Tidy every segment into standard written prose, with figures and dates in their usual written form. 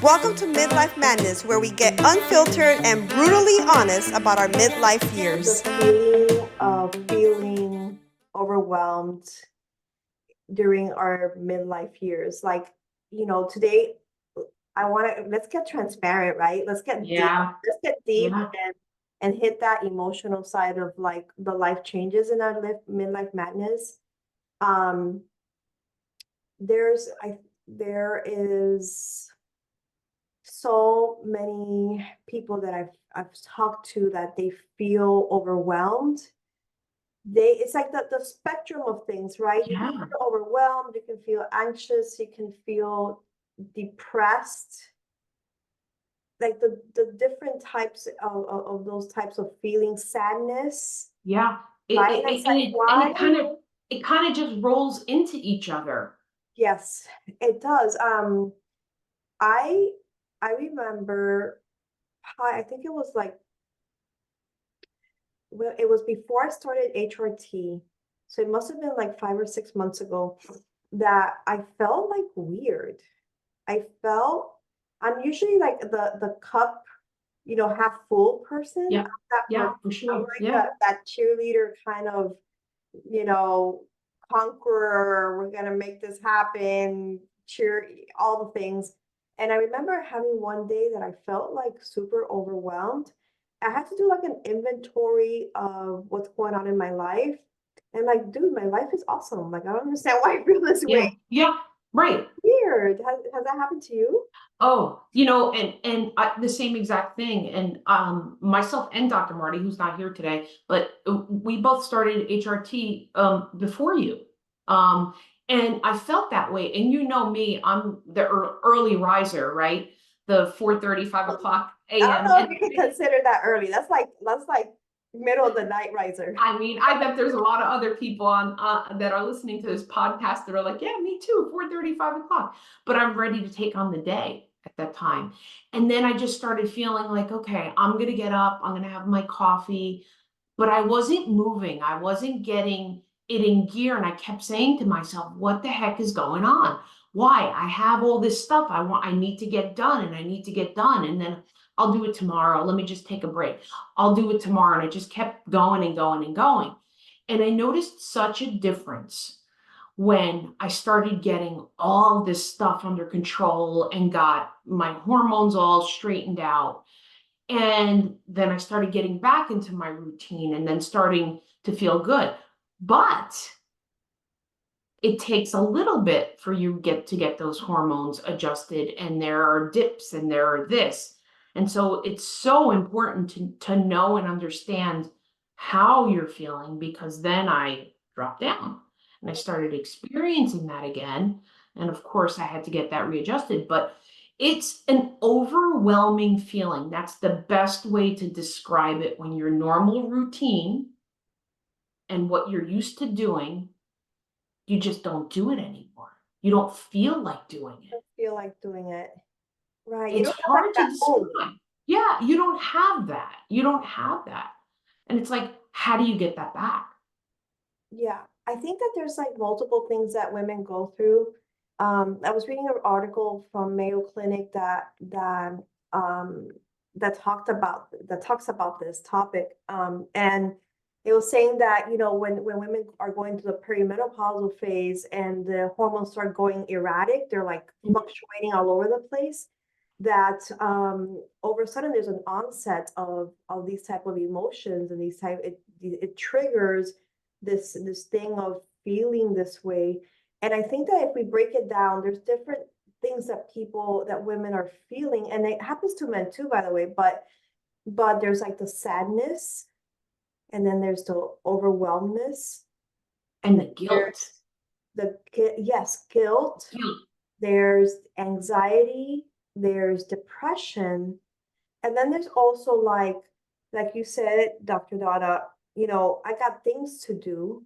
Welcome to Midlife Madness, where we get unfiltered and brutally honest about our midlife years. The feeling of feeling overwhelmed during our midlife years. Today let's get transparent, right? Let's get deep. Yeah, Let's get deep yeah, and hit that emotional side of like the life changes in our midlife madness. Um, there is so many people that I've talked to that they feel overwhelmed. It's like the spectrum of things, right? You can yeah, feel overwhelmed, you can feel anxious, you can feel depressed, like the different types of those types of feelings, sadness, yeah. right? And it's like, And why? it kind of just rolls into each other. Yes, it does. I I remember, I think it was like, well, it was before I started HRT, so it must have been like 5 or 6 months ago, that I felt like weird. I felt I'm usually like the cup, half full person. Yeah, I'm that yeah, person. for I'm sure. like Yeah, that cheerleader kind of, you know, conqueror. We're gonna make this happen. Cheer all the things. And I remember having one day that I felt like super overwhelmed. I had to do like an inventory of what's going on in my life. And like, dude, my life is awesome. Like, I don't understand why I feel this way. yeah, yeah. Right. Weird. Has that happened to you? Oh, the same exact thing. And myself and Dr. Marty, who's not here today, but we both started HRT before you. Um, and I felt that way. And you know me, I'm the early riser, right? The 4:30, 5 o'clock I don't a.m. know if And you can consider that early. That's like middle of the night riser. I mean, I bet there's a lot of other people on that are listening to this podcast that are like, yeah, me too, 4:30, 5 o'clock. But I'm ready to take on the day at that time. And then I just started feeling like, okay, I'm gonna get up, I'm gonna have my coffee. But I wasn't moving, I wasn't getting it in gear. And I kept saying to myself, what the heck is going on? Why? I have all this stuff I need to get done and I need to get done. And then I'll do it tomorrow. Let me just take a break. I'll do it tomorrow. And I just kept going and going and going. And I noticed such a difference when I started getting all this stuff under control and got my hormones all straightened out. And then I started getting back into my routine and then starting to feel good. But it takes a little bit for you get those hormones adjusted, and there are dips and there are this. And so it's so important to know and understand how you're feeling, because then I dropped down and I started experiencing that again. And of course, I had to get that readjusted, but it's an overwhelming feeling. That's the best way to describe it. When your normal routine and what you're used to doing, you just don't do it anymore. You don't feel like doing I it. feel like doing it. Right. You It's don't have like hard to that oomph. describe. Yeah, you don't have that. You don't have that. And it's like, how do you get that back? Yeah. I think that there's like multiple things that women go through. I was reading an article from Mayo Clinic um that talks about this topic. And it was saying that, when women are going through the perimenopausal phase and the hormones start going erratic, they're like fluctuating all over the place, that over a sudden there's an onset of these type of emotions, and it triggers this thing of feeling this way. And I think that if we break it down, there's different things that women are feeling, and it happens to men too, by the way, but there's like the sadness, and then there's the overwhelmness, And and the guilt. there's yes, guilt, Guilt. there's anxiety, there's depression, and then there's also like you said, Dr. Dada, I got things to do,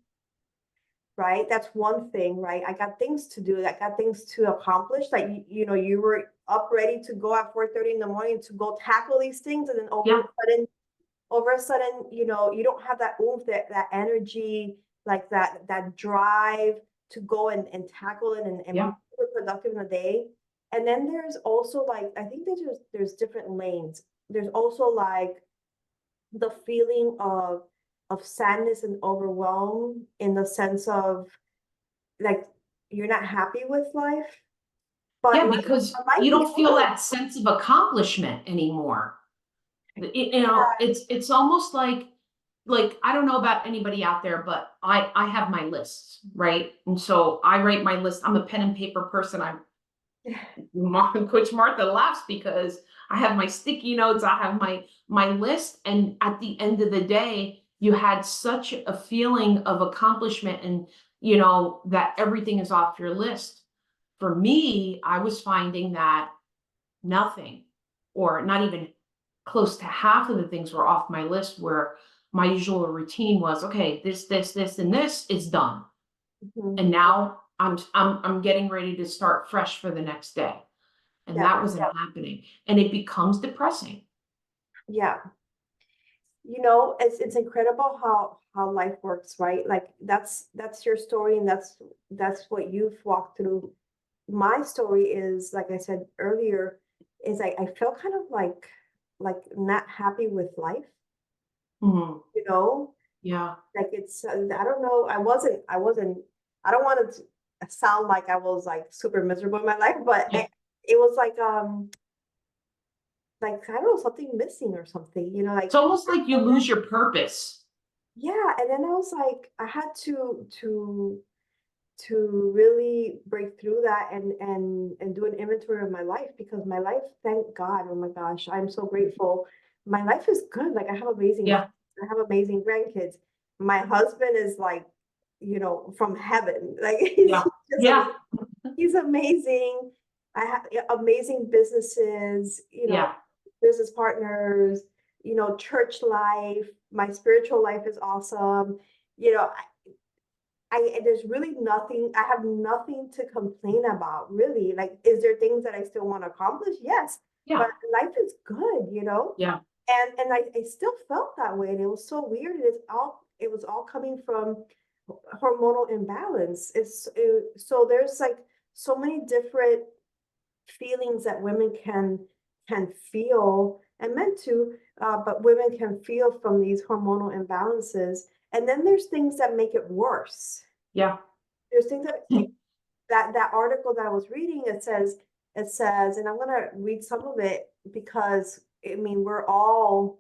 right? That's one thing, right? I got things to do, I got things to accomplish. Like, you were up ready to go at 4:30 in the morning to go tackle these things, and then Yeah. over a sudden, you don't have that oomph, that energy, like that drive to go and tackle it and be Yeah. super productive in the day. And then there's also like, I think that there's different lanes. There's also like the feeling of sadness and overwhelm in the sense of like you're not happy with life, but Yeah, because life you is don't feel good. that sense of accomplishment anymore. You know, it's almost like I don't know about anybody out there, but I have my lists, right? And so I write my list. I'm a pen and paper person. Coach Martha laughs because I have my sticky notes, I have my list, and at the end of the day, you had such a feeling of accomplishment and you know that everything is off your list. For me, I was finding that nothing, or not even close to half of the things were off my list where my usual routine was okay, this, and this is done. Mhm. And now I'm getting ready to start fresh for the next day. And Yeah, that wasn't happening. And it becomes depressing. yeah. You know, it's incredible how life works, right? Like that's your story, and that's what you've walked through. My story is, like I said earlier, is I feel kind of like not happy with life, Mhm. you know? Yeah. Like it's I don't know, I wasn't I don't want it to sound like I was like super miserable in my life, but Yeah. it was like I don't know, something missing or something, you know, It's like almost like you lose your purpose. yeah, and then I was like, I had to really break through that and do an inventory of my life, because my life, thank God, oh my gosh, I'm so grateful. My life is good. Like I have amazing Yeah. kids, I have amazing grandkids. My husband is like, you know, from heaven. Like he's Yeah. just Yeah. he's amazing. I have amazing businesses, you know, Yeah. business partners, you know, church life. My spiritual life is awesome. You know, there's really nothing, I have nothing to complain about, really. Like, is there things that I still want to accomplish? Yes, Yeah. but life is good, you know? Yeah. And I still felt that way. And it was so weird. It was all coming from hormonal imbalance. So there's like so many different feelings that women can feel, and men too, but women can feel from these hormonal imbalances. And then there's things that make it worse. Yeah. There's things that like that article that I was reading, it says, and I'm gonna read some of it because I mean we're all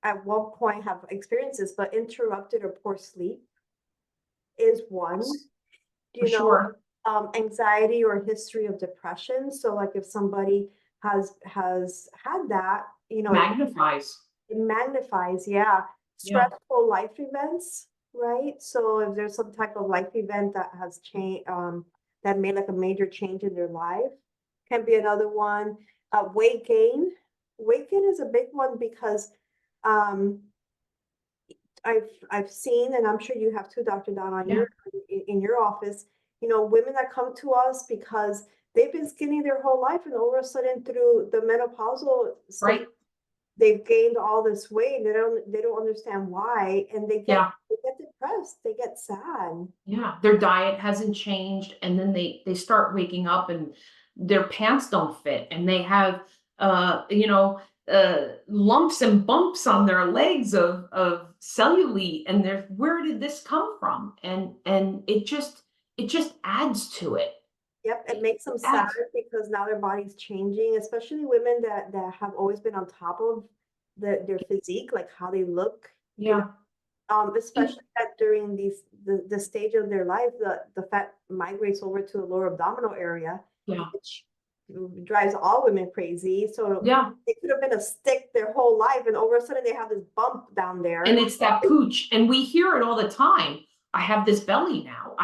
at one point have experiences, but interrupted or poor sleep is one, For you know, sure. anxiety or history of depression. So like if somebody has had that, you know, Magnifies. it magnifies, yeah, Yeah. stressful life events, right? So if there's some type of life event that has changed, that made like a major change in their life, can be another one. Weight gain. Weight gain is a big one because um, I've seen, and I'm sure you have too, Dr. Don, on Yeah. in your office, you know, women that come to us because they've been skinny their whole life, and all of a sudden through the menopausal stage, Right. they've gained all this weight, and they don't understand why, and Yeah. they get depressed, they get sad. Yeah. Their diet hasn't changed. And then they start waking up and their pants don't fit and they have you know lumps and bumps on their legs of cellulite, and they're where did this come from? And it just adds to it. Yep, it It makes them sad adds. because now their body's changing, especially women that have always been on top of their physique, like how they look, you know, Yeah. And- especially that during the stage of their life, the fat migrates over to the lower abdominal area, yeah. which drives all women crazy. So Yeah. it could have been a stick their whole life, and over a sudden they have this bump down And there. it's that pooch, and we hear it all the time. I have this belly now,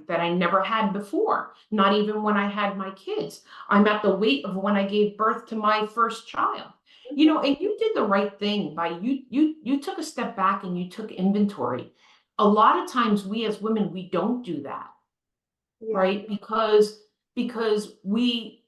that I never had before, not even when I had my kids. I'm at the weight of when I gave birth to my first child. You know, and you did the right thing by you took a step back and you took inventory. A lot of times we as women, we don't do that, Yeah, right? Because we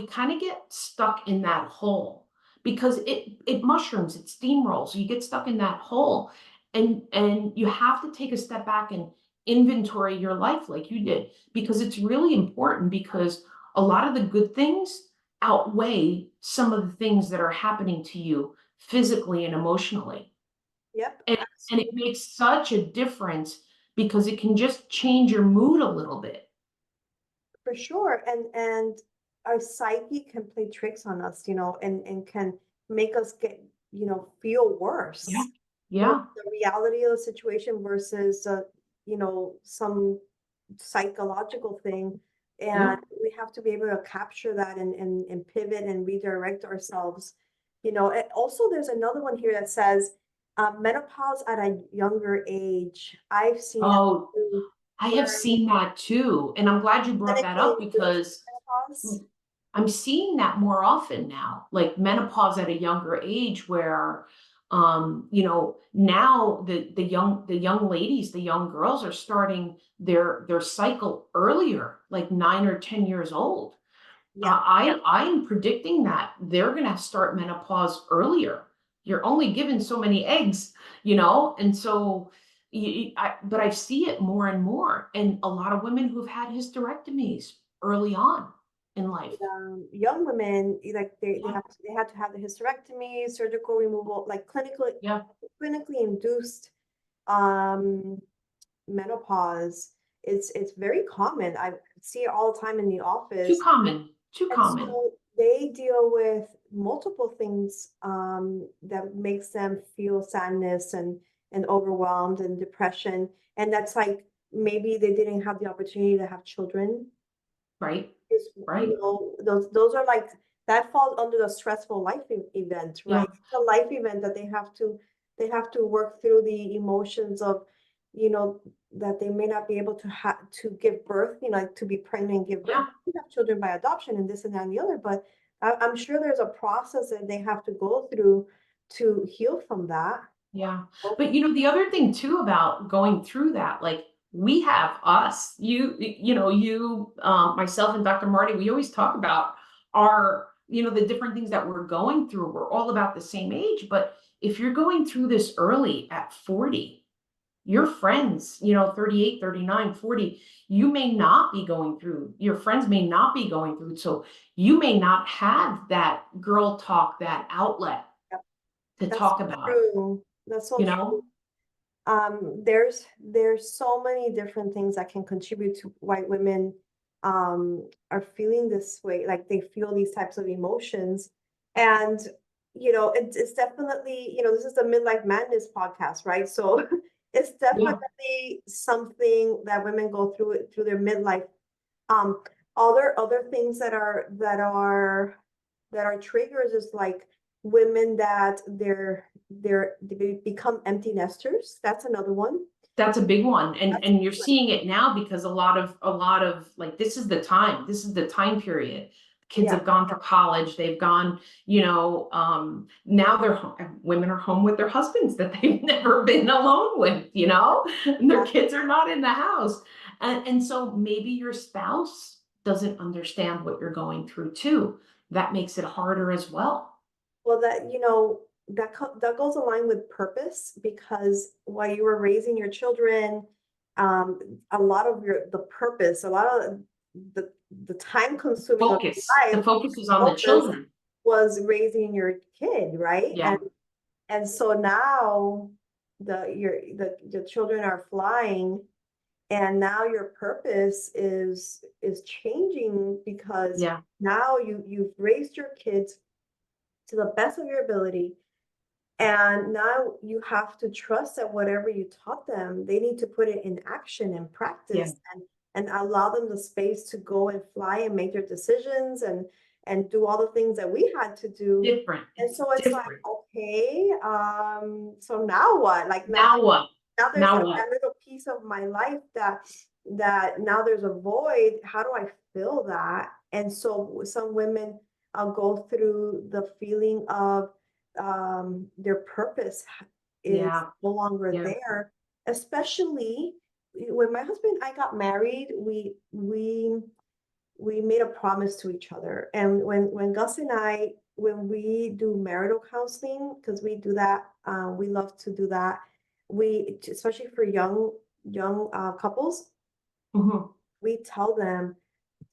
kind of get stuck in that hole because it mushrooms, it steamrolls. You get stuck in that hole, and you have to take a step back and inventory your life like you did, because it's really important, because a lot of the good things outweigh some of the things that are happening to you physically and emotionally. Yep, And it makes such a difference because it can just change your mood a little bit. for sure. And our psyche can play tricks on us, and can make us get, feel worse. Yeah. Yeah. The reality of the situation versus, some psychological thing. Yeah. And we have to be able to capture that and pivot and redirect ourselves. And also there's another one here that says, menopause at a younger age. I've seen that Oh, too, I have where seen that too. And I'm glad you brought that clinically up induced because menopause. I'm seeing that more often now, like menopause at a younger age where now the young ladies, the young girls are starting their cycle earlier, like 9 or 10 years old. Yeah, I am predicting that they're gonna start menopause earlier. You're only given so many eggs, and so but I see it more and more, and a lot of women who've had hysterectomies early on in life. young women, like Yeah, they had to have the hysterectomy, surgical removal, like yeah, clinically induced um menopause. It's very common. I see it all the time in the too office. common, too And common. so they deal with multiple things that makes them feel sadness and overwhelmed and depression. And that's like maybe they didn't have the opportunity to have children. Right, Is, right, those are like that falls under the stressful life event, yeah, right? The life event that they have to work through the emotions of, you know, that they may not be able to have to give birth, like to be pregnant and give birth. yeah, You have children by adoption and this and that and the other, but I'm sure there's a process that they have to go through to heal from that. yeah. But the other thing too about going through that, like we have us, myself and Dr. Marty, we always talk about the different things that we're going through. We're all about the same age, but if you're going through this early at 40, your friends, 38, 39, 40, you may not be going through, your friends may not be going through. So you may not have that girl talk, that outlet Yep, to that's talk so about it, true. That's so you true. know? There's so many different things that can contribute to why women are feeling this way, like they feel these types of emotions. And it's definitely, this is the Midlife Madness podcast, right? So it's Yeah. definitely something that women go through it through their midlife. um other things that are triggers is like women that they become empty nesters. That's another one. That's a big one. And That's and you're seeing it now because a lot of like this is the time period. Kids yeah, have gone to college, they've gone, now women are home with their husbands that they've never been alone with, and their yeah. kids are not in the house. And so maybe your spouse doesn't understand what you're going through too. That makes it harder as well. Well, that goes along with purpose, because while you were raising your children, um, a lot of the purpose, a lot of the time consuming of your The life focus is on the focus children. was raising your kid, right? Yeah. And so now the children are flying, and now your purpose is changing, because Yeah. now you've raised your kids to the best of your ability. And now you have to trust that whatever you taught them, they need to put it in action and Yeah. practice, and allow them the space to go and fly and make their decisions and do all the things that we had to do. Different. And It's so it's like, different. okay, so now what? Like Now what? now there's Now like that what? little piece of my life that now there's a void. How do I fill that? And so some women go through the feeling of their purpose is Yeah. no longer Yeah. there. Especially when my husband and I got married, we made a promise to each other. And when Gus and I, when we do marital counseling, because we do that, we love to do that. We, especially for young couples, Mhm. we tell them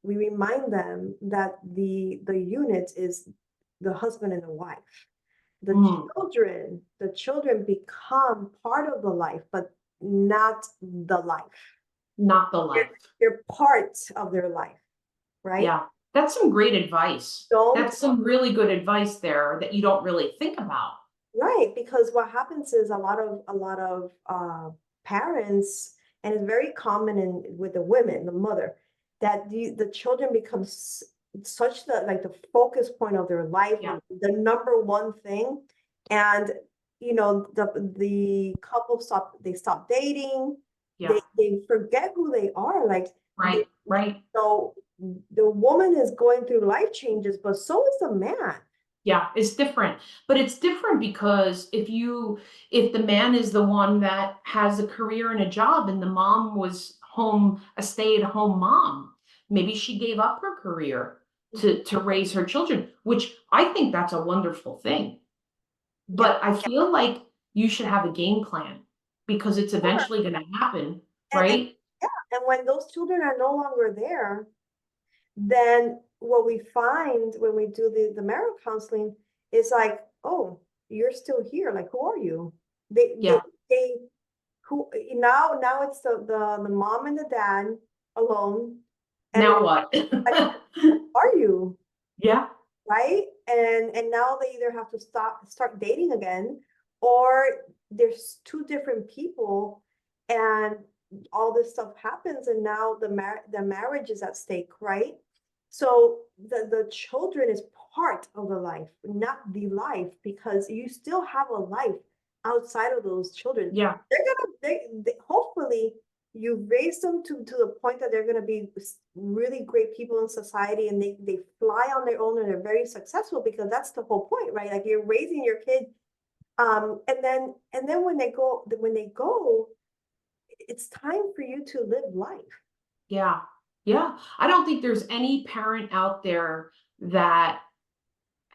we remind them that the unit is the husband and the wife. The children become part of the life, but not the life. Not the life. They're part of their life, right? Yeah, that's some great advice. Don't That's some really good advice there that you don't really think about. Right, because what happens is a lot of parents, and it's very common with the women, the mother, that the children becomes such the focus point of their life, Yeah. the number one thing, and the couple stop dating, Yeah. they forget who they are, like Right. so the woman is going through life changes, but so is the man. Yeah, it's different. But it's different because if the man is the one that has a career and a job and the mom was home, a stay-at-home mom, maybe she gave up her career to raise her children, which I think that's a wonderful thing. But I feel like you should have a game plan because it's eventually going to happen, right? And when those children are no longer there, then what we find when we do the marital counseling is like, oh, you're still here. Like, who are you? They who now it's the mom and the dad alone. And Now what? like, who are you? Yeah. Right? And now they either have to start dating again, or there's two different people, and all this stuff happens, and now the marriage is at stake, right? So the children is part of the life, not the life, because you still have a life outside of those children. Yeah. They hopefully you raise them to the point that they're going to be really great people in society, and they fly on their own and they're very successful, because that's the whole point, right? Like, you're raising your kid, and then when they go, it's time for you to live life. Yeah. Yeah. I don't think there's any parent out there that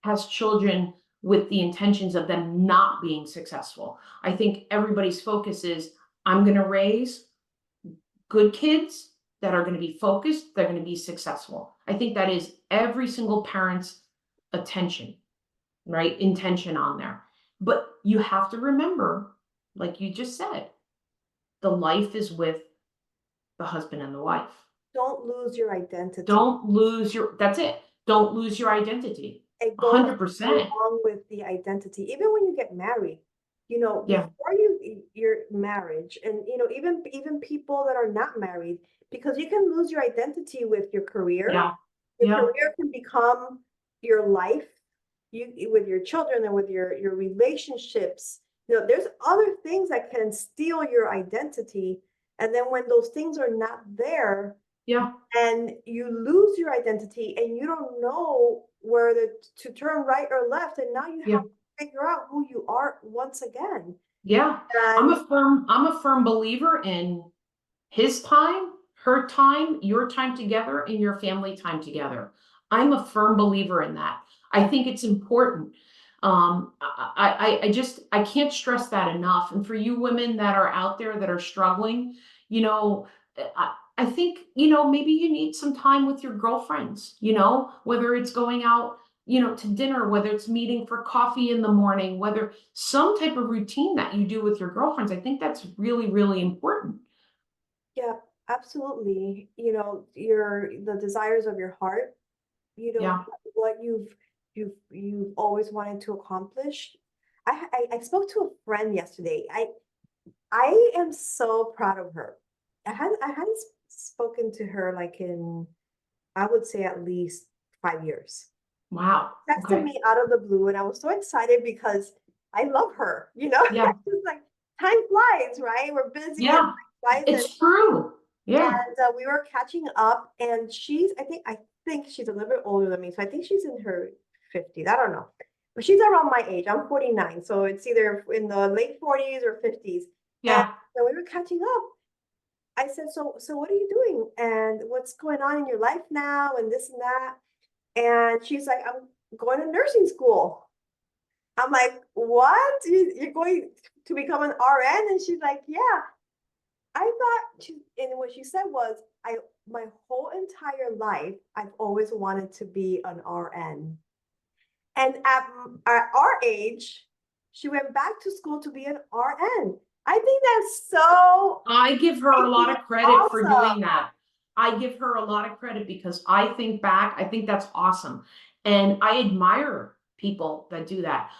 has children with the intentions of them not being successful. I think everybody's focus is, I'm going to raise good kids that are going to be focused, they're going to be successful. I think that is every single parent's attention, right? Intention on there. But you have to remember, like you just said, the life is with the husband and the wife. Don't lose your identity. That's it. Don't lose your identity. It goes 100%. along with the identity. Even when you get married, before your marriage, and even people that are not married, because you can lose your identity with your career. Yeah. Your career can become your life, with your children and with your relationships. There's other things that can steal your identity. And then when those things are not there, and you lose your identity and you don't know where to turn right or left, and now you have to figure out who you are once again. Yeah. I'm a firm believer in his time, her time, your time together, and your family time together. I'm a firm believer in that. I think it's important. I can't stress that enough. And for you women that are out there that are struggling, I think, maybe you need some time with your girlfriends, whether it's going out, to dinner, whether it's meeting for coffee in the morning, whether some type of routine that you do with your girlfriends. I think that's really, really important. Yeah, absolutely. The desires of your heart, what you've always wanted to accomplish. I spoke to a friend yesterday. I am so proud of her. I hadn't spoken to her like in, I would say, at least 5 years. Wow. Texted me out of the blue, and I was so excited because I love her. Yeah. It's like, time flies, right? We're busy. Yeah. It's true. Yeah. And we were catching up, and I think she's a little bit older than me. So I think she's in her 50s. I don't know. But she's around my age. I'm 49. So it's either in the late 40s or 50s. Yeah. And we were catching up. I said, so what are you doing? And what's going on in your life now? And this and that. And she's like, I'm going to nursing school. I'm like, what? You're going to become an RN? And she's like, yeah. I thought and what she said was, my whole entire life, I've always wanted to be an RN. And at our age, she went back to school to be an RN. I think that's so I give her a lot of credit for awesome. doing that. I give her a lot of credit because I think back, I think that's awesome. And I admire people that do that.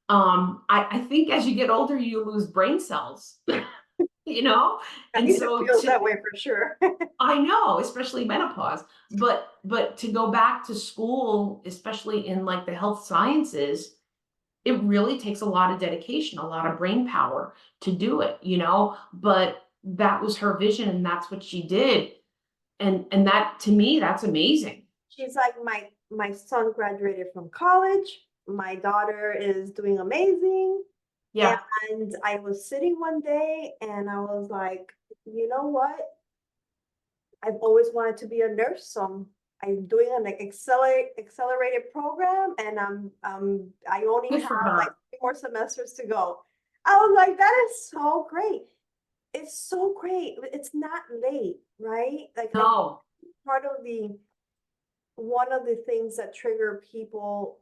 I think as you get older, you lose brain cells, you know? And It so feels that way for sure. I know, especially menopause, but to go back to school, especially in like the health sciences, it really takes a lot of dedication, a lot of brain power to do it, you know? But that was her vision and that's what she did. And that to me, that's amazing. She's like, my son graduated from college. My daughter is doing amazing. Yeah, And I was sitting one day and I was like, you know what? I've always wanted to be a nurse. So I'm doing an accelerated program and I only good have for like her. 3 more semesters to go. I was like, that is so great. It's so great. It's not late, right? Like I No, part of the one of the things that trigger people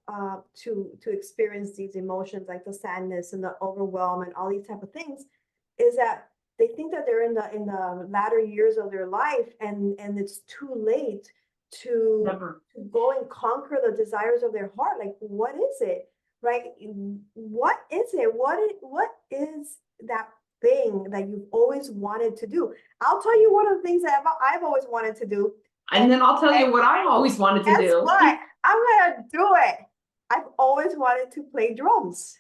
to experience these emotions like the sadness and the overwhelm and all these type of things is that they think that they're in the latter years of their life and it's too late never. to go and conquer the desires of their heart. Like what is it, right? What is it? What is that thing that you've always wanted to do? I'll tell you one of the things that I've always wanted to do. And then I'll tell you what I always wanted to Guess do. what? I'm gonna do it. I've always wanted to play drums.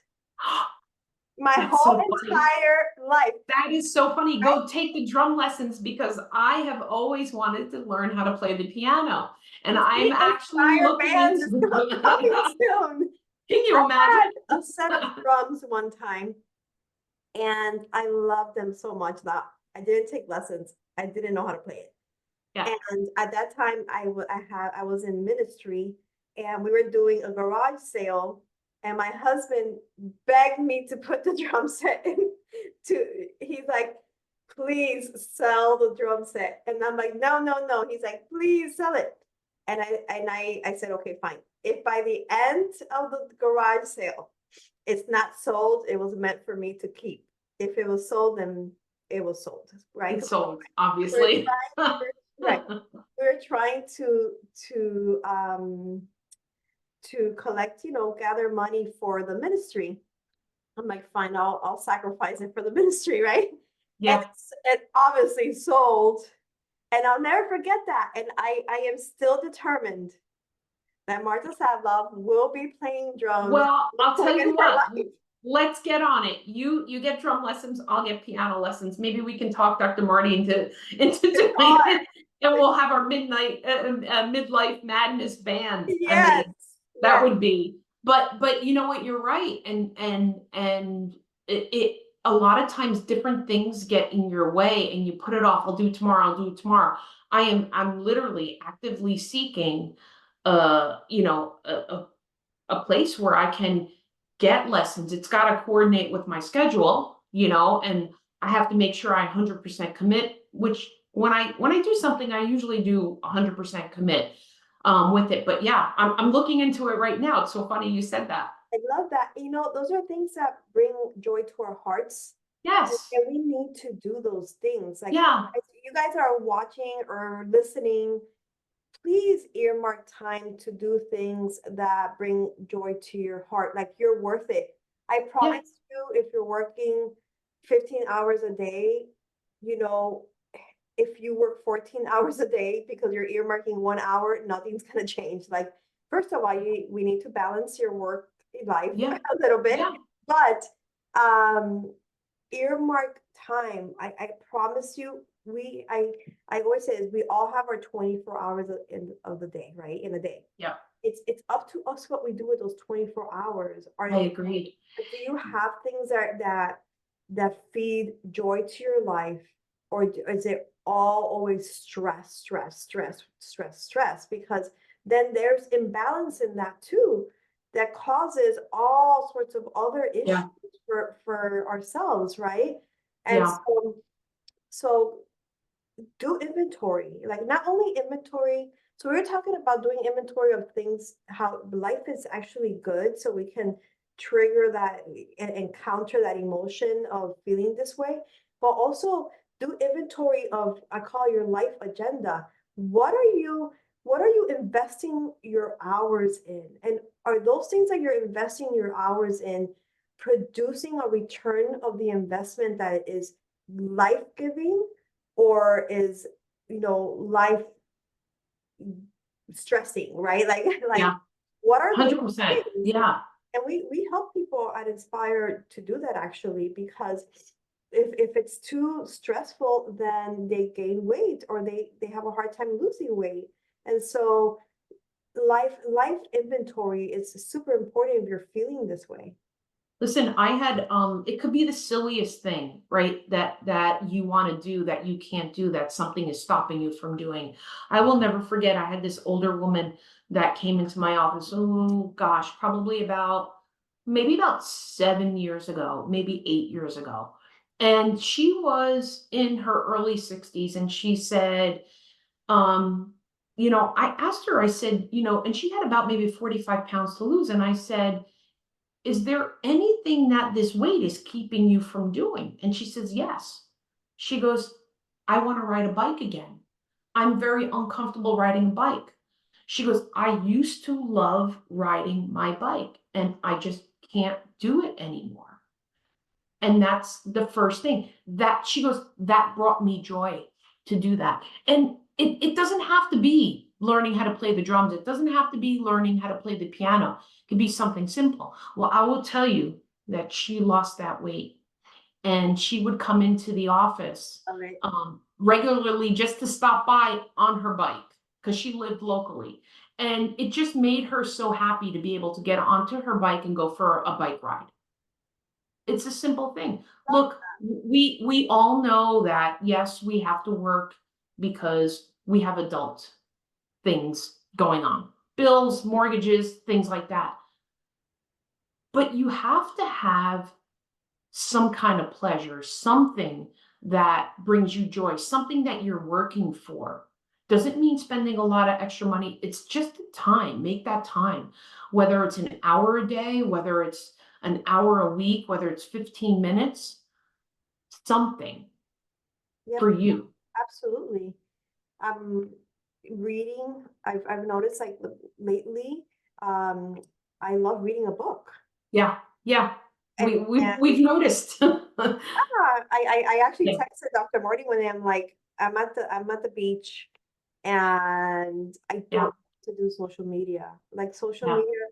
My That's whole so funny. entire life. That is so funny. Right? Go take the drum lessons because I have always wanted to learn how to play the piano. And You I'm see, actually Inspire looking Band is into coming soon. Can you I imagine? had a set of drums one time, and I loved them so much that I didn't take lessons. I didn't know how to play it. Yeah. And at that time, I was in ministry, and we were doing a garage sale, and my husband begged me to put the drum set in. He's like, please sell the drum set, and I'm like, no, no, no. He's like, please sell it, and I said, okay, fine. If by the end of the garage sale, it's not sold, it was meant for me to keep. If it was sold, then it was sold, right? It's sold, We're obviously. right. We're trying to collect, gather money for the ministry. I'm like, fine, I'll sacrifice it for the ministry, right? And Yeah. it obviously sold, and I'll never forget that. And I am still determined that Marta Sadlov will be playing drums Well, I'll tell in you her what, life. let's get on it. You get drum lessons, I'll get piano lessons. Maybe we can talk Dr. Marty into doing it, and we'll have our midlife madness band. I Yes, mean, that yes. would be. But you know what? You're right, and it a lot of times different things get in your way, and you put it off. I'll do it tomorrow. I'll do it tomorrow. I'm literally actively seeking, a place where I can get lessons. It's got to coordinate with my schedule, and I have to make sure I 100% commit, which when I do something, I usually do 100% commit with it. But yeah, I'm looking into it right now. It's so funny you said that. I love that. Those are things that bring joy to our hearts. Yes. And we need to do those things. Like Yeah. if you guys are watching or listening, please earmark time to do things that bring joy to your heart. Like you're worth it. I Yeah. promise you, if you're working 15 hours a day, if you work 14 hours a day because you're earmarking 1 hour, nothing's gonna change. Like, first of all, we need to balance your work life Yeah. a little bit, Yeah. but earmark time. I promise you, I always say is we all have our 24 hours of the day, right? In a day. Yeah. It's up to us what we do with those 24 hours. I agreed. Do you have things that feed joy to your life, or is it all always stress, stress, stress, stress, stress? Because then there's imbalance in that too, that causes all sorts of other issues Yeah. for ourselves, right? And Yeah. so do inventory, like not only inventory. So we were talking about doing inventory of things, how life is actually good, so we can trigger that and counter that emotion of feeling this way, but also do inventory of, I call your life agenda. What are you, what are you investing your hours in? And are those things that you're investing your hours in producing a return of the investment that is life-giving, or is, life stressing, right? Like like Yeah, what are those 100%. things? Yeah. And we help people at Inspire to do that, actually, because if it's too stressful, then they gain weight, or they have a hard time losing weight. And so life inventory is super important if you're feeling this way. Listen, I had it could be the silliest thing, right? That you want to do that you can't do, that something is stopping you from doing. I will never forget, I had this older woman that came into my office, oh gosh, probably about maybe about 7 years ago, maybe 8 years ago. And she was in her early 60s, and she said, um, I asked her, I said, and she had about maybe 45 pounds to lose. And I said, is there anything that this weight is keeping you from doing? And she says, yes. She goes, I want to ride a bike again. I'm very uncomfortable riding a bike. She goes, I used to love riding my bike and I just can't do it anymore. And that's the first thing that she goes, that brought me joy to do that. And it doesn't have to be learning how to play the drums. It doesn't have to be learning how to play the piano. It could be something simple. Well, I will tell you that she lost that weight, and she would come into the office All right. regularly just to stop by on her bike because she lived locally. And it just made her so happy to be able to get onto her bike and go for a bike ride. It's a simple thing. Look, we all know that yes, we have to work because we have adult things going on. Bills, mortgages, things like that. But you have to have some kind of pleasure, something that brings you joy, something that you're working for. Doesn't mean spending a lot of extra money. It's just the time. Make that time, whether it's an hour a day, whether it's an hour a week, whether it's 15 minutes, something Yep, for you. absolutely. Um, reading, I've noticed, like, lately, um, I love reading a book. Yeah, yeah. And We've noticed. I actually Yeah, texted Dr. Marty when I'm like, I'm at the beach and I yeah, don't want to do social media. Like, social yeah. media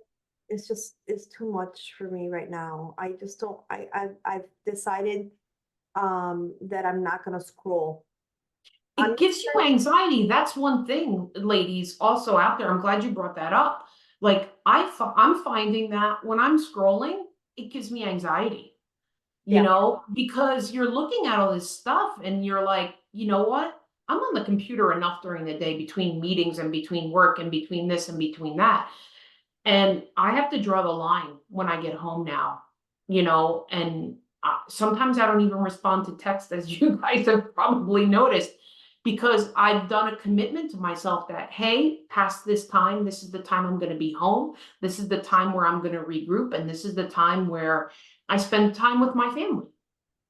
is too much for me right now. I just don't, I've decided that I'm not gonna scroll. I'm It gives you anxiety. That's one thing, ladies, also out there. I'm glad you brought that up. Like I'm finding that when I'm scrolling, it gives me anxiety, Yeah, because you're looking at all this stuff and you're like, you know what? I'm on the computer enough during the day between meetings and between work and between this and between that. And I have to draw the line when I get home now, and sometimes I don't even respond to text, as you guys have probably noticed, because I've done a commitment to myself that, hey, past this time, this is the time I'm going to be home. This is the time where I'm going to regroup. And this is the time where I spend time with my family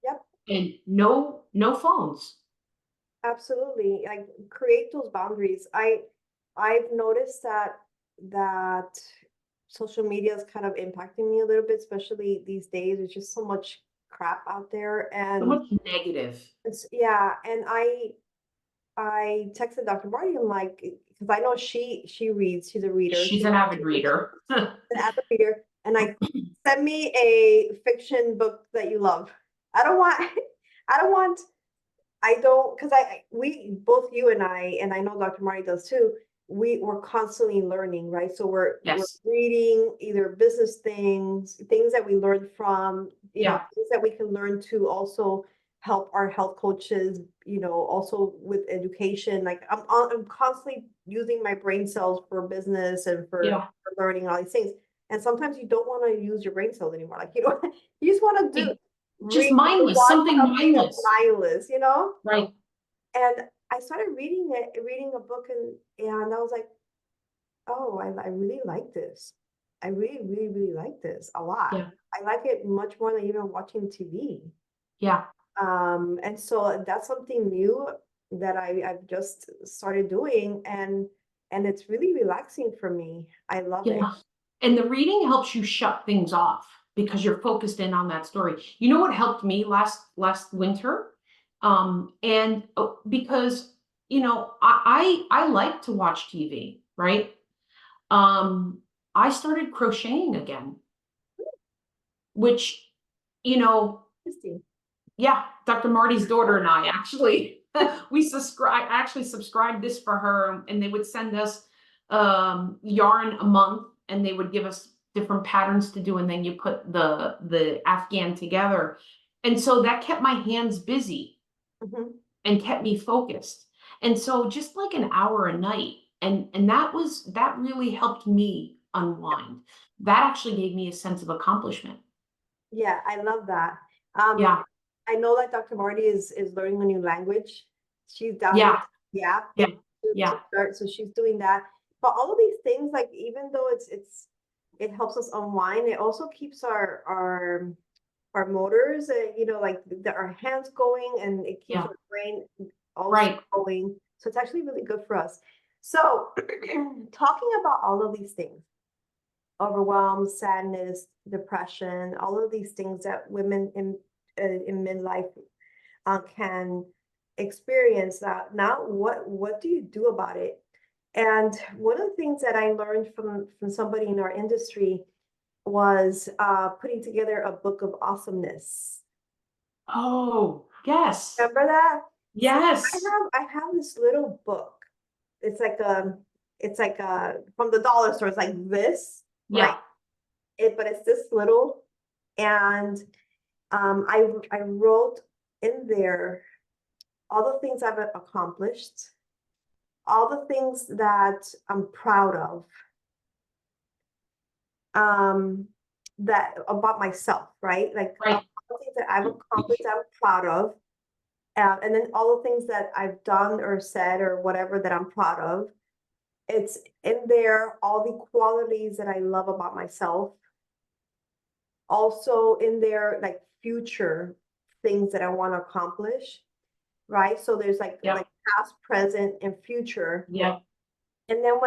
yep, and no phones. absolutely. Like, create those boundaries. I've noticed that social media is kind of impacting me a little bit, especially these days. There's just so much crap out there, So and much negative. yeah, and I texted Dr. Marty. I'm like, because I know she reads. She's a reader. She's an avid reader. An avid reader, and I, send me a fiction book that you love. I don't want, I don't want, I don't, because we both, you and I know Dr. Marty does too. We're constantly learning, right? So we're Yes. reading either business things that we learned from, Yeah. things that we can learn to also help our health coaches, also with education. Like, I'm constantly using my brain cells for business and for, Yeah. learning all these things. And sometimes you don't want to use your brain cells anymore. Like, you just want to Just read, mindless, watch something something that's mindless. mindless, Right. and I started reading a book, and I was like, oh, I really like this. I really, really, really like this a lot. Yeah. I like it much more than even watching TV. Yeah. And so that's something new that I've just started doing, and it's really relaxing for me. I love it. Yeah. And the reading helps you shut things off because you're focused in on that story. You know what helped me last winter? And because I like to watch TV, right? I started crocheting again, which, you know, Interesting. yeah, Dr. Marty's daughter and I actually I actually subscribed this for her, and they would send us yarn a month, and they would give us different patterns to do, and then you put the Afghan together. And so that kept my hands busy Mhm. and kept me focused. And so just like an hour a night, and that really helped me unwind. That actually gave me a sense of accomplishment. Yeah, I love that. Um, Yeah, I know that Dr. Marty is learning a new language. She's downloaded yeah, the app yeah, to yeah, start, so she's doing that. But all of these things, like even though it helps us unwind, it also keeps our motors, like our hands going, and it keeps yeah. our brain also Right. going. So it's actually really good for us. So talking about all of these things, overwhelm, sadness, depression, all of these things that women in midlife can experience. That now, what do you do about it? And one of the things that I learned from somebody in our industry was putting together a book of awesomeness. Oh, yes. Remember that? So Yes. I have this little book. It's like from the dollar store. It's like this, right? Yeah. But it's this little, and I wrote in there all the things I've accomplished, all the things that I'm proud of, um, that about myself, right? Like Right. all the things that I've accomplished, I'm proud of, and then all the things that I've done or said or whatever that I'm proud of. It's in there, all the qualities that I love about myself. Also in there, like future things that I want to accomplish, right? So there's like Yep. past, present, and future. Yep. And then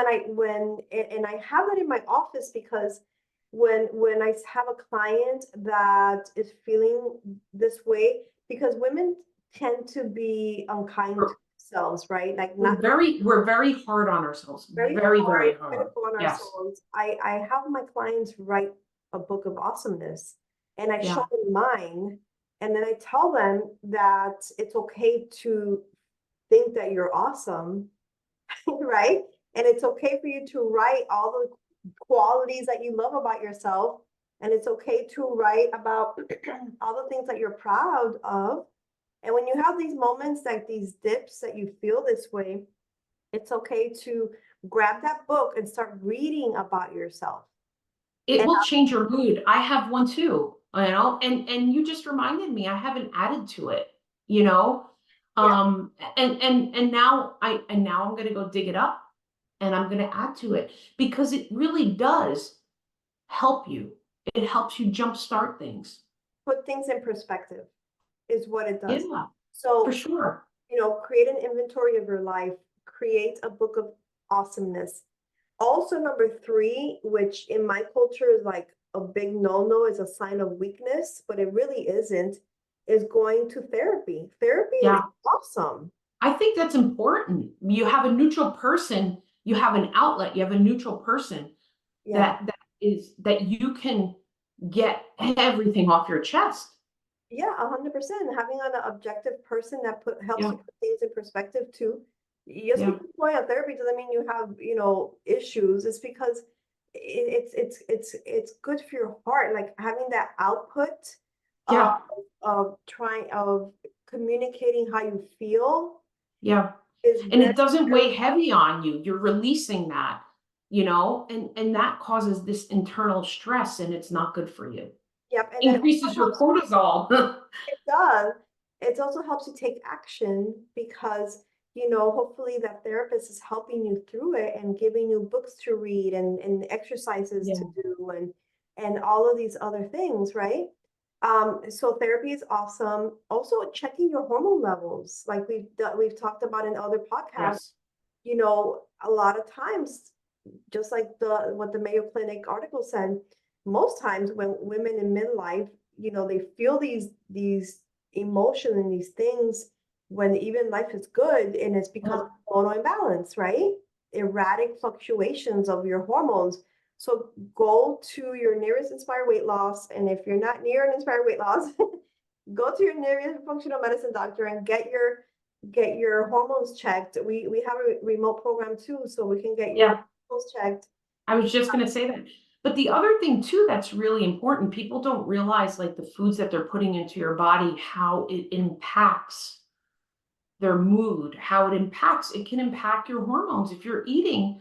and I have that in my office because when I have a client that is feeling this way, because women tend to be unkind to themselves, right? Like not We're very hard on ourselves. very Very, hard, very hard. critical on Yes. ourselves. I have my clients write a book of awesomeness, and I show Yeah. them mine, and then I tell them that it's okay to think that you're awesome, right? And it's okay for you to write all the qualities that you love about yourself, and it's okay to write about all the things that you're proud of. And when you have these moments, like these dips that you feel this way, it's okay to grab that book and start reading about yourself. It And will change your mood. I have one too, and you just reminded me, I haven't added to it, you know? yeah, And now I'm gonna go dig it up, and I'm gonna add to it because it really does help you. It helps you jumpstart things. put things in perspective is what it does. Yeah, for So, sure. create an inventory of your life, create a book of awesomeness. Also, number three, which in my culture is like a big no-no, is a sign of weakness, but it really isn't, is going to therapy. Therapy is Yeah. awesome. I think that's important. You have a neutral person, you have an outlet, you have a neutral person Yeah. that you can get everything off your chest. Yeah, 100%. Having an objective person that helps Yeah, you put things in perspective too. Just yeah, because you're going on therapy doesn't mean you have, issues. It's because it's good for your heart. Like having that output of yeah, of communicating how you feel yeah. is And very, it doesn't very, weigh heavy on you. You're releasing that, and that causes this internal stress, and it's not good for you. yep. And then it Increases also your helps, cortisol. it does. It also helps you take action because hopefully that therapist is helping you through it and giving you books to read and exercises Yeah. to do and all of these other things, right? So therapy is awesome. Also checking your hormone levels, like we've talked about in other podcasts, Yes. a lot of times, just like what the Mayo Clinic article said, most times when women in midlife, they feel these emotions and these things when even life is good, and it's because Yeah. of hormonal imbalance, right? Erratic fluctuations of your hormones. So go to your nearest Inspired Weight Loss, and if you're not near an Inspired Weight Loss, go to your nearest functional medicine doctor and get your hormones checked. We have a remote program too, so we can get your Yeah. hormones checked. I was just going to say that. But the other thing too that's really important, people don't realize like the foods that they're putting into your body, how it impacts their mood, how it can impact your hormones. If you're eating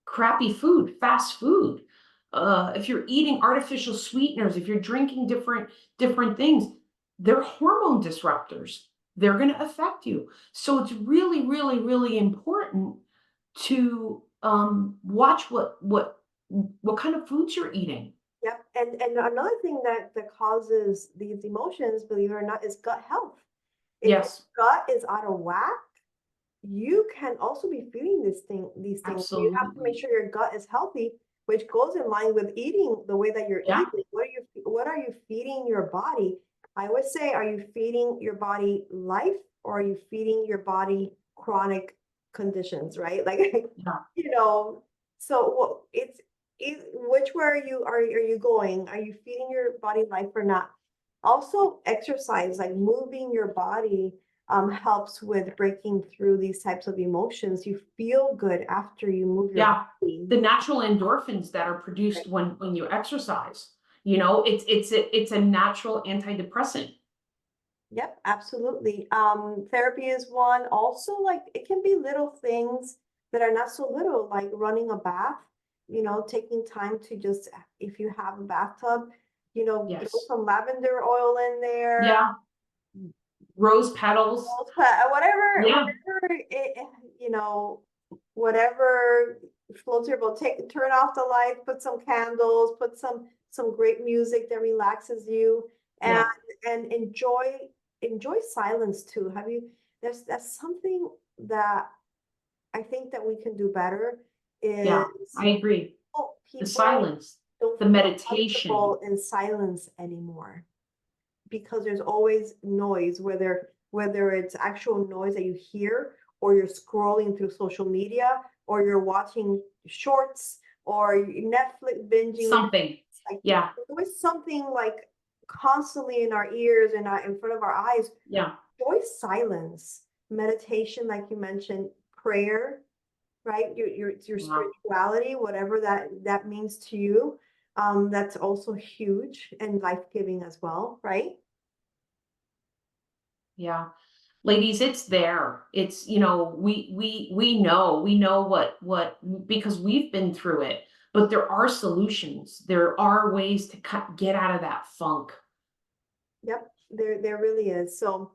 crappy food, fast food, if you're eating artificial sweeteners, if you're drinking different things, they're hormone disruptors. They're going to affect you. So it's really, really, really important to watch what kind of foods you're eating. Yep. And another thing that causes these emotions, believe it or not, is gut health. If your Yes, gut is out of whack, you can also be feeling these things. So you have to make absolutely. sure your gut is healthy, which goes in line with eating the way that you're Yeah, eating. What are you feeding your body? I would say, are you feeding your body life, or are you feeding your body chronic conditions, right? Like, yeah, you know, so which way are you going? Are you feeding your body life or not? Also, exercise, like moving your body, helps with breaking through these types of emotions. You feel good after you move your yeah. body. The natural endorphins that are produced when you exercise, it's a natural antidepressant. Yep, absolutely. Therapy is one. Also, like it can be little things that are not so little, like running a bath, taking time to just, if you have a bathtub, throw Yes. some lavender oil in there, Yeah. Rose petals. whatever, Yeah. you know, whatever floats your boat. Turn off the light, put some candles, put some great music that relaxes you, and Yeah. and enjoy silence too. That's something that I think that we can do better is Yeah. I agree. The people silence, don't the feel meditation. comfortable in silence anymore because there's always noise, whether it's actual noise that you hear, or you're scrolling through social media, or you're watching shorts, or Netflix binging. Something. Like Yeah. there's always something like constantly in our ears and in front of our eyes. Yeah. Enjoy silence, meditation, like you mentioned, prayer, right? Your Yeah. spirituality, whatever that means to you. That's also huge and life-giving as well, right? Yeah. Ladies, it's there. It's, we know what because we've been through it, but there are solutions. There are ways to get out of that funk. Yep, there really is. So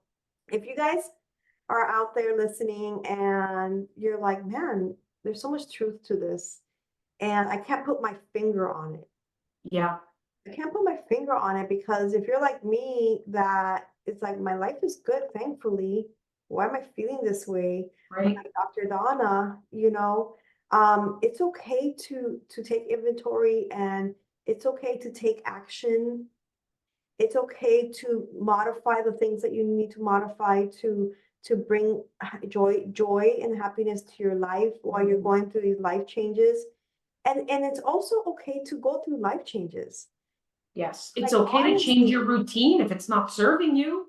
if you guys are out there listening and you're like, man, there's so much truth to this, and I can't put my finger on it. Yeah. I can't put my finger on it because if you're like me, that it's like my life is good, thankfully. Why am I feeling this way? But Right. like Dr. Donna, it's okay to take inventory, and it's okay to take action. It's okay to modify the things that you need to modify to bring joy and happiness to your life while you're going through these life changes. And it's also okay to go through life changes. Yes. It's Like okay to change honestly, your routine if it's not serving you.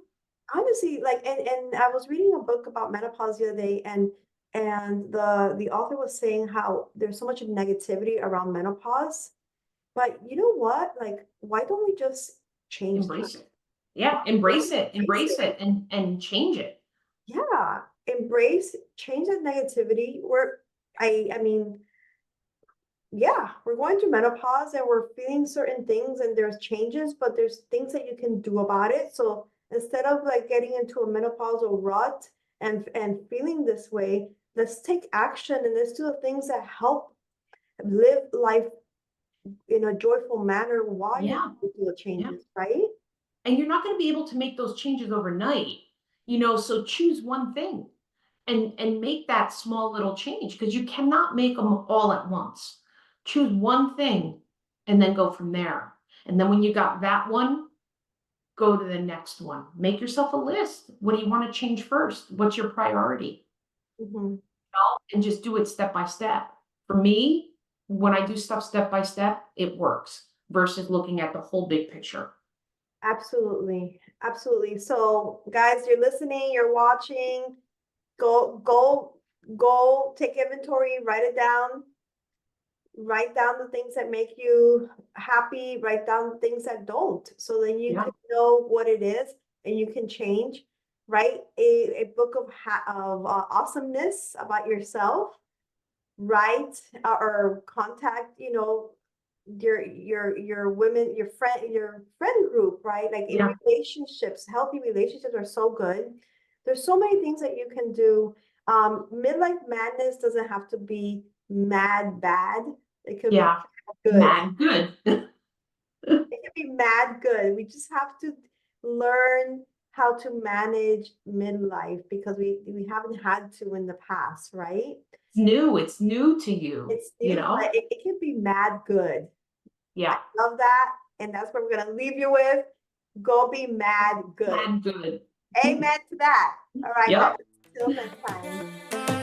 like, and I was reading a book about menopause the other day, and the author was saying how there's so much negativity around menopause. But you know what? Like, why don't we just change that? Embrace it. Yeah. Let's Embrace it. embrace Embrace it. it and change it. Yeah, change that negativity. I mean, yeah, we're going through menopause and we're feeling certain things, and there's changes, but there's things that you can do about it. So instead of like getting into a menopausal rut and feeling this way, let's take action and let's do the things that help live life in a joyful manner while you Yeah. do the changes, right? And you're not going to be able to make those changes overnight, so choose one thing and make that small little change, because you cannot make them all at once. Choose one thing and then go from there. And then when you got that one, go to the next one. Make yourself a list. What do you want to change first? What's your priority? Mhm. And just do it step by step. For me, when I do stuff step by step, it works versus looking at the whole big picture. Absolutely. Absolutely. So guys, you're listening, you're watching, go take inventory, write down the things that make you happy, write down the things that don't, so then you Yeah. can know what it is and you can change. Write a book of awesomeness about yourself. Write or contact, your women, your friend group, right? Like in Yeah. relationships, healthy relationships are so good. There's so many things that you can do. Midlife madness doesn't have to be mad bad. It could be Yeah. good. Mad good. It can be mad good. We just have to learn how to manage midlife because we haven't had to in the past, right? It's new to you, It's new, but it can be mad good. Yeah. Love that. And that's what we're going to leave you with. Go be mad good. Mad good. Amen to that. All right, guys. Yep. Till next time.